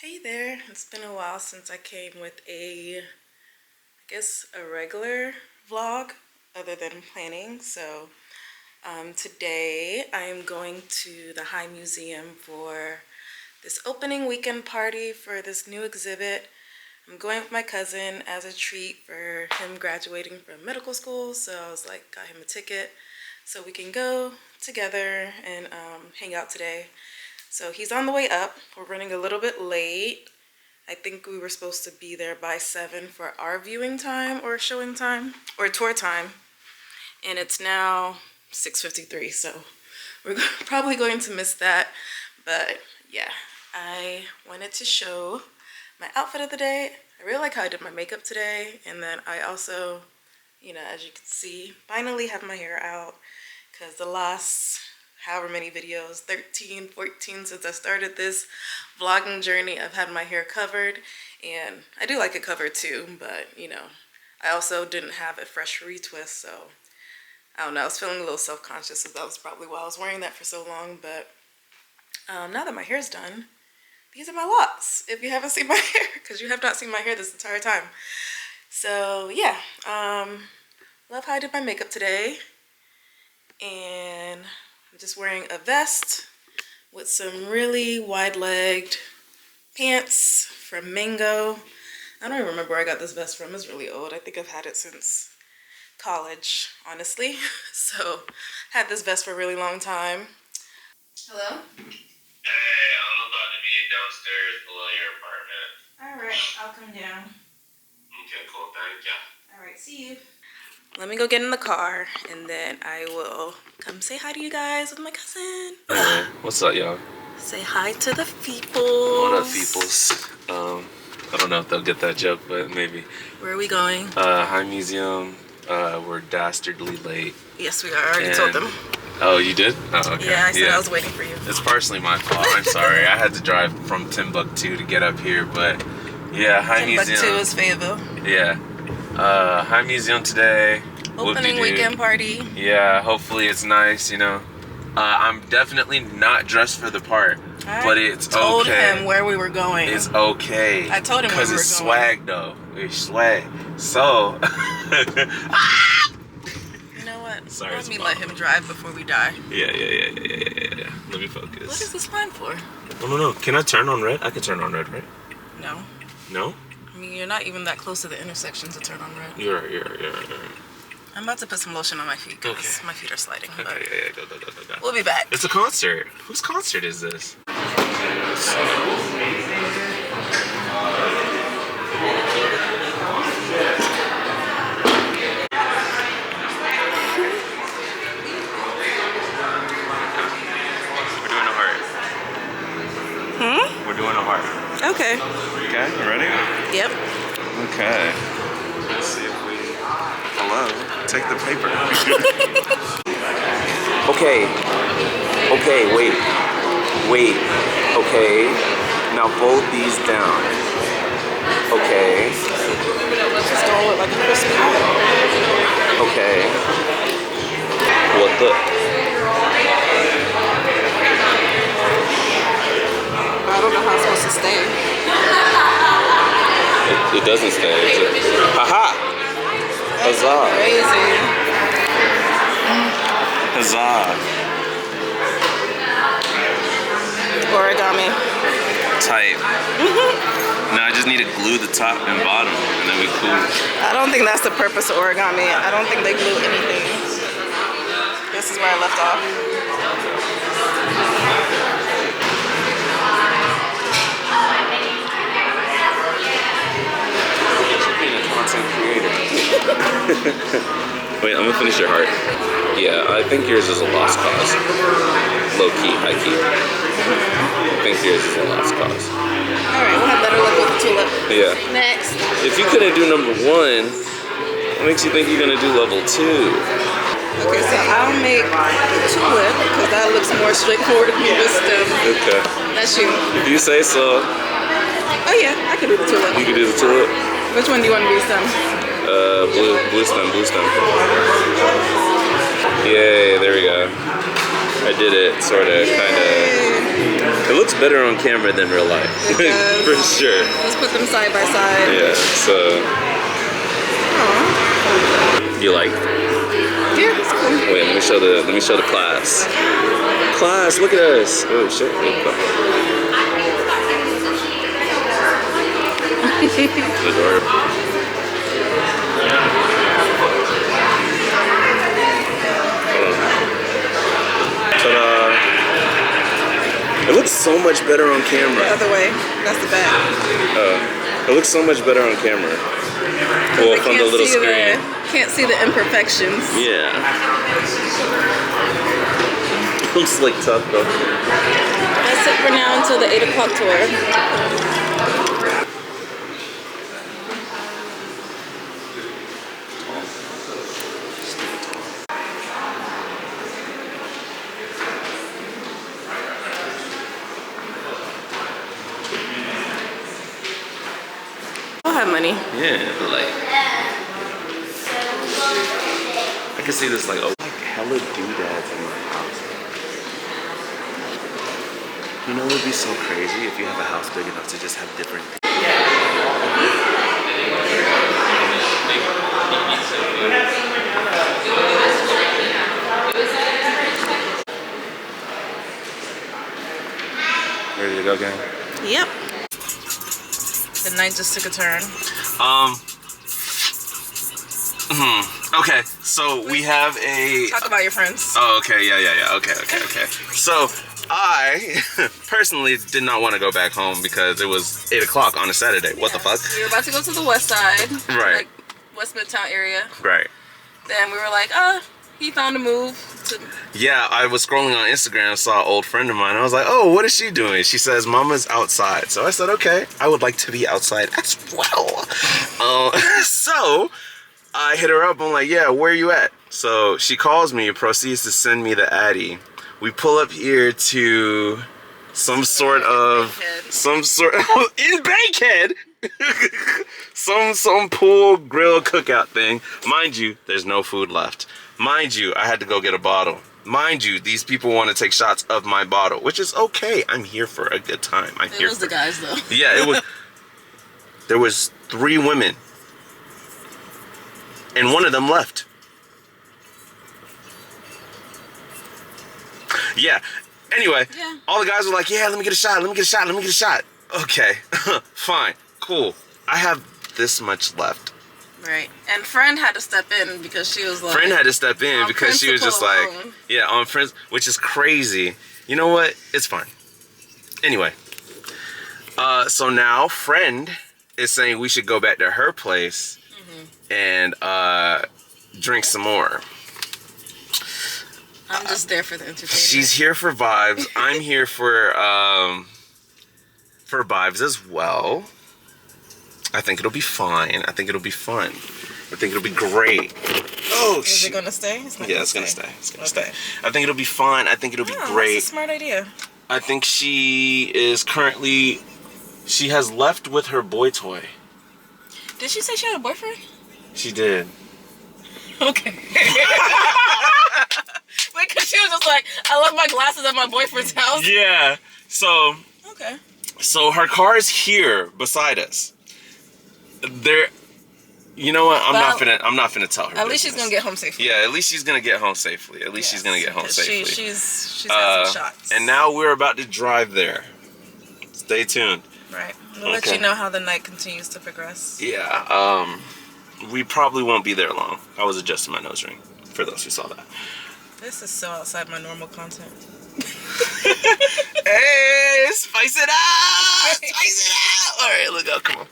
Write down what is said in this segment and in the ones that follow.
Hey there, it's been a while since I came with I guess a regular vlog other than planning. So today I am going to the High Museum for this opening weekend party for this new exhibit. I'm going with my cousin as a treat for him graduating from medical school. So I was like, got him a ticket so we can go together and hang out today. So he's on the way up. We're running a little bit late. I think we were supposed to be there by 7 for our viewing time or showing time or tour time. And it's now 6:53, so we're probably going to miss that. But yeah, I wanted to show my outfit of the day. I really like how I did my makeup today. And then I also, as you can see, finally have my hair out because the last however many videos, 13, 14 since I started this vlogging journey, I've had my hair covered, and I do like it covered too, but I also didn't have a fresh retwist, so I don't know, I was feeling a little self-conscious, so that was probably why I was wearing that for so long. But now that my hair's done, these are my locks, if you haven't seen my hair, because you have not seen my hair this entire time. So yeah, love how I did my makeup today, and I'm just wearing a vest with some really wide-legged pants from Mango. I don't even remember where I got this vest from. It's really old. I think I've had it since college, honestly. So, had this vest for a really long time. Hello? Hey, I'm about to be downstairs below your apartment. Alright, I'll come down. Okay, cool. Thank you. Alright, see you. Let me go get in the car, and then I will come say hi to you guys with my cousin. Hey, what's up, y'all? Say hi to the peoples. What up, peoples? I don't know if they'll get that joke, but maybe. Where are we going? High Museum. We're dastardly late. Yes, we are. I already told them. Oh, you did? Oh, okay. Yeah, I said I was waiting for you. It's partially my fault. I'm sorry. I had to drive from Timbuktu to get up here, but yeah, High Museum. Timbuktu is Fayetteville. Yeah. High Museum today. Opening weekend party. Yeah, hopefully it's nice, I'm definitely not dressed for the part, but it's okay. I told him where we were going. It's okay. I told him where we were going. Because it's swag, though. It's swag. So. You know what? Sorry. Let me let him drive before we die. Yeah. Let me focus. What is this line for? No. Can I turn on red? I can turn on red, right? No. No? I mean, you're not even that close to the intersection to turn on red. You're right. I'm about to put some lotion on my feet because my feet are sliding. Okay, yeah, go. We'll be back. It's a concert. Whose concert is this? We're doing a heart. We're doing a heart. Okay. Okay, you ready? Yep. Okay. Let's see if we... Hello? Take the paper. Okay, wait. Okay, now fold these down. Okay. Just don't look like a crispy. Okay. Well, look. I don't know how it's supposed to stay. It doesn't stay. Haha! Huzzah! Crazy. Huzzah! Origami. Type. Now I just need to glue the top and bottom, and then we cool. I don't think that's the purpose of origami. I don't think they glue anything. This is where I left off. Being a content creator. Wait, I'm gonna finish your heart. Yeah, I think yours is a lost cause. Low key, high key. I think yours is a lost cause. Alright, we'll have better luck with the tulip. Yeah. Next. If you couldn't do number 1, what makes you think you're gonna do level 2? Okay, so I'll make the tulip because that looks more straightforward than the stem. Okay. That's you. If you say so. Oh yeah, I can do the tulip. You can do the tulip? Which one do you want to be stem? Blue stem. Yay, there we go. I did it, sorta, kinda. It looks better on camera than real life. For sure. Let's put them side by side. Yeah, so. Aww. You like? Yeah, it's cool. Wait, let me show the class. Class, look at us. Oh shit. Adorable. Ta-da. It looks so much better on camera. The other way. That's the back. It looks so much better on camera. Well, from the little screen. Can't see the imperfections. Yeah. Looks like tough though. That's it for now until the 8 o'clock tour. I'll have money. Yeah, but like I can see this like hella doodads in my house. You know, it would be so crazy if you have a house big enough to just have different things. Ready to go, gang? Yep. The night just took a turn. Okay, so we have a... Talk about your friends. Oh, okay, yeah. Okay. So, I personally did not want to go back home because it was 8 o'clock on a Saturday. What the fuck? We were about to go to the west side. Right. Like West Midtown area. Right. Then we were like, he found a move to... Yeah, I was scrolling on Instagram and saw an old friend of mine. I was like, oh, what is she doing? She says, Mama's outside. So I said, okay, I would like to be outside as well. So I hit her up. I'm like, yeah, where you at? So she calls me, proceeds to send me the Addy. We pull up here to some sort of in Bankhead. some pool grill cookout thing. Mind you, there's no food left. Mind you, I had to go get a bottle. Mind you, these people want to take shots of my bottle, which is okay. I'm here for a good time. It was the guys though. Yeah, it was. There was 3 women, and one of them left. Yeah. Anyway, all the guys were like, yeah, let me get a shot. Okay, fine, cool. I have this much left. Right. And friend had to step in because she was like... Friend had to step in because she was just like... alone. Yeah, on friends, which is crazy. You know what? It's fine. Anyway. So now friend is saying we should go back to her place and drink some more. I'm just there for the entertainment. She's here for vibes. I'm here for vibes as well. I think it'll be fine. I think it'll be fun. I think it'll be great. Oh, Is it gonna stay? It's gonna stay. It's gonna stay. I think it'll be fun. I think it'll be great. That's a smart idea. I think she is currently... She has left with her boy toy. Did she say she had a boyfriend? She did. Okay. Wait, because she was just like, I left my glasses at my boyfriend's house. Yeah. So... Okay. So her car is here beside us. There... You know what? I'm not finna tell her. At least she's gonna get home safely. Yeah, at least she's gonna get home safely. At least she's gonna get home safely. She's had some shots. And now we're about to drive there. Stay tuned. Right. We'll let you know how the night continues to progress. Yeah. We probably won't be there long. I was adjusting my nose ring. For those who saw that. This is so outside my normal content. Hey, spice it up! Spice it up! All right, look out. Come on.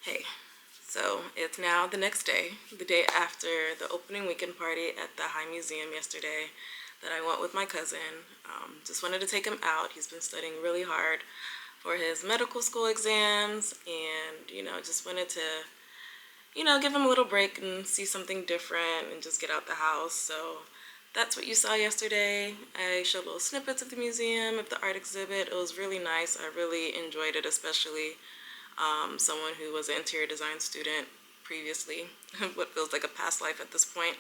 Hey, so it's now the next day, the day after the opening weekend party at the High Museum yesterday that I went with my cousin. Just wanted to take him out. He's been studying really hard for his medical school exams and, you know, just wanted to, you know, give him a little break and see something different and just get out the house. So that's what you saw yesterday. I showed little snippets of the museum, of the art exhibit. It was really nice. I really enjoyed it, especially someone who was an interior design student previously, what feels like a past life at this point.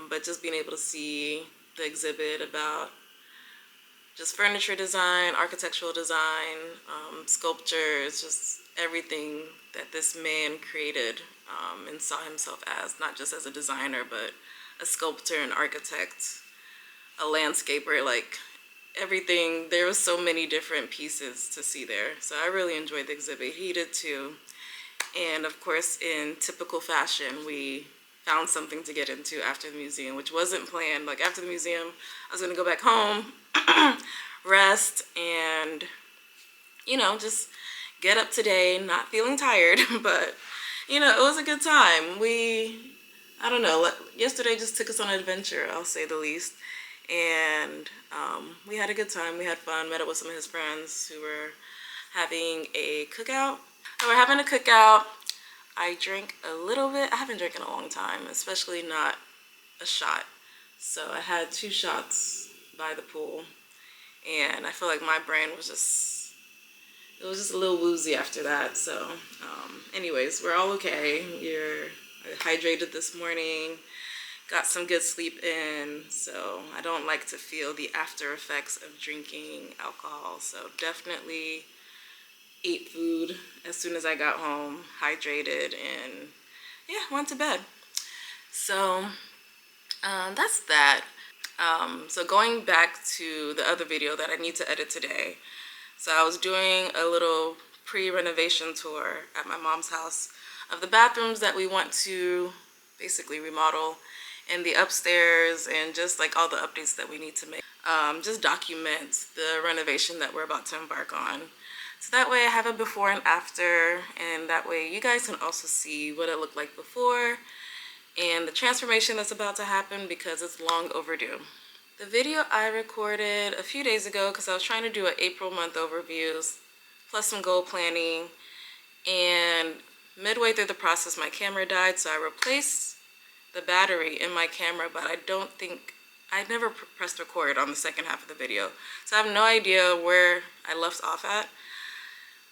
But just being able to see the exhibit about just furniture design, architectural design, sculptures, just everything that this man created and saw himself as, not just as a designer, but a sculptor, an architect, a landscaper, like everything. There was so many different pieces to see there. So I really enjoyed the exhibit. He did too. And of course, in typical fashion, we found something to get into after the museum, which wasn't planned. Like after the museum, I was gonna go back home, rest, and just get up today, not feeling tired, but it was a good time. I don't know, yesterday just took us on an adventure, I'll say the least. And we had a good time, we had fun, met up with some of his friends who were having a cookout. So we're having a cookout. I drank a little bit. I haven't drank in a long time, especially not a shot. So I had 2 shots by the pool, and I feel like my brain was it was just a little woozy after that. So anyways, we're all okay. We're hydrated this morning, got some good sleep in, so I don't like to feel the after effects of drinking alcohol. So definitely ate food as soon as I got home, hydrated, and yeah, went to bed. So that's that. So going back to the other video that I need to edit today. So I was doing a little pre-renovation tour at my mom's house of the bathrooms that we want to basically remodel, and the upstairs, and just like all the updates that we need to make. Just document the renovation that we're about to embark on. So that way I have a before and after, and that way you guys can also see what it looked like before and the transformation that's about to happen, because it's long overdue. The video I recorded a few days ago because I was trying to do an April month overviews plus some goal planning, and midway through the process my camera died, so I replaced the battery in my camera, but I never pressed record on the second half of the video, so I have no idea where I left off at.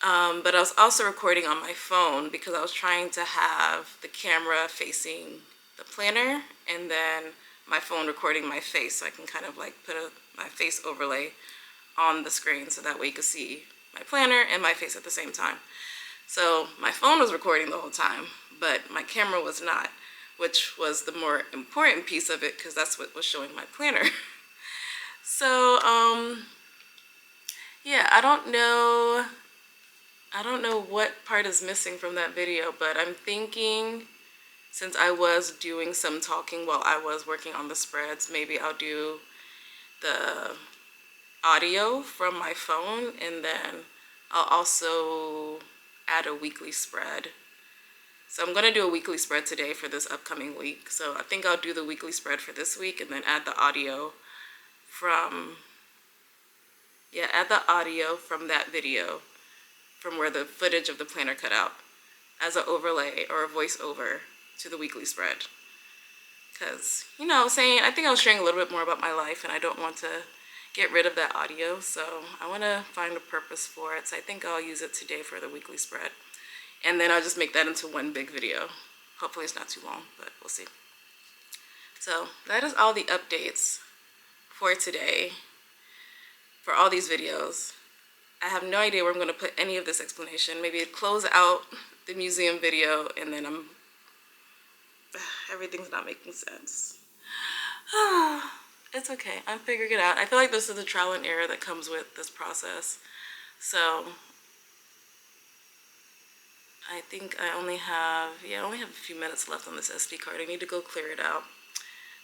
But I was also recording on my phone because I was trying to have the camera facing the planner and then my phone recording my face, so I can kind of like put my face overlay on the screen so that way you can see my planner and my face at the same time. So my phone was recording the whole time, but my camera was not, which was the more important piece of it because that's what was showing my planner. So yeah, I don't know what part is missing from that video, but I'm thinking since I was doing some talking while I was working on the spreads, maybe I'll do the audio from my phone, and then I'll also add a weekly spread. So I'm going to do a weekly spread today for this upcoming week. So I think I'll do the weekly spread for this week and then add the audio from that video, from where the footage of the planner cut out, as an overlay or a voiceover to the weekly spread. Because, I think I was sharing a little bit more about my life, and I don't want to get rid of that audio, so I want to find a purpose for it. So I think I'll use it today for the weekly spread, and then I'll just make that into one big video. Hopefully it's not too long, but we'll see. So that is all the updates for today, for all these videos. I have no idea where I'm going to put any of this explanation. Maybe close out the museum video, and then everything's not making sense. It's okay. I'm figuring it out. I feel like this is the trial and error that comes with this process. So I think I only have a few minutes left on this SD card. I need to go clear it out.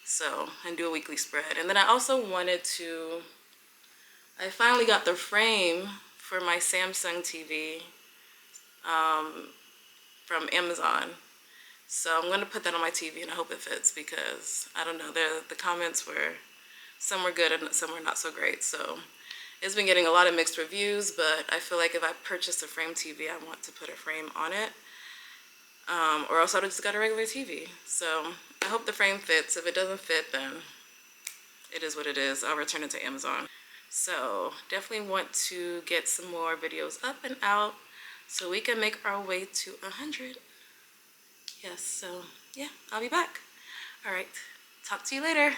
So, and do a weekly spread. And then I also I finally got the frame for my Samsung TV from Amazon. So I'm going to put that on my TV, and I hope it fits, because I don't know, the comments were, some were good and some were not so great. So it's been getting a lot of mixed reviews, but I feel like if I purchase a frame TV, I want to put a frame on it, or else I would have just got a regular TV. So I hope the frame fits. If it doesn't fit, then it is what it is. I'll return it to Amazon. So definitely want to get some more videos up and out so we can make our way to 100. Yes, so yeah, I'll be back. All right, talk to you later.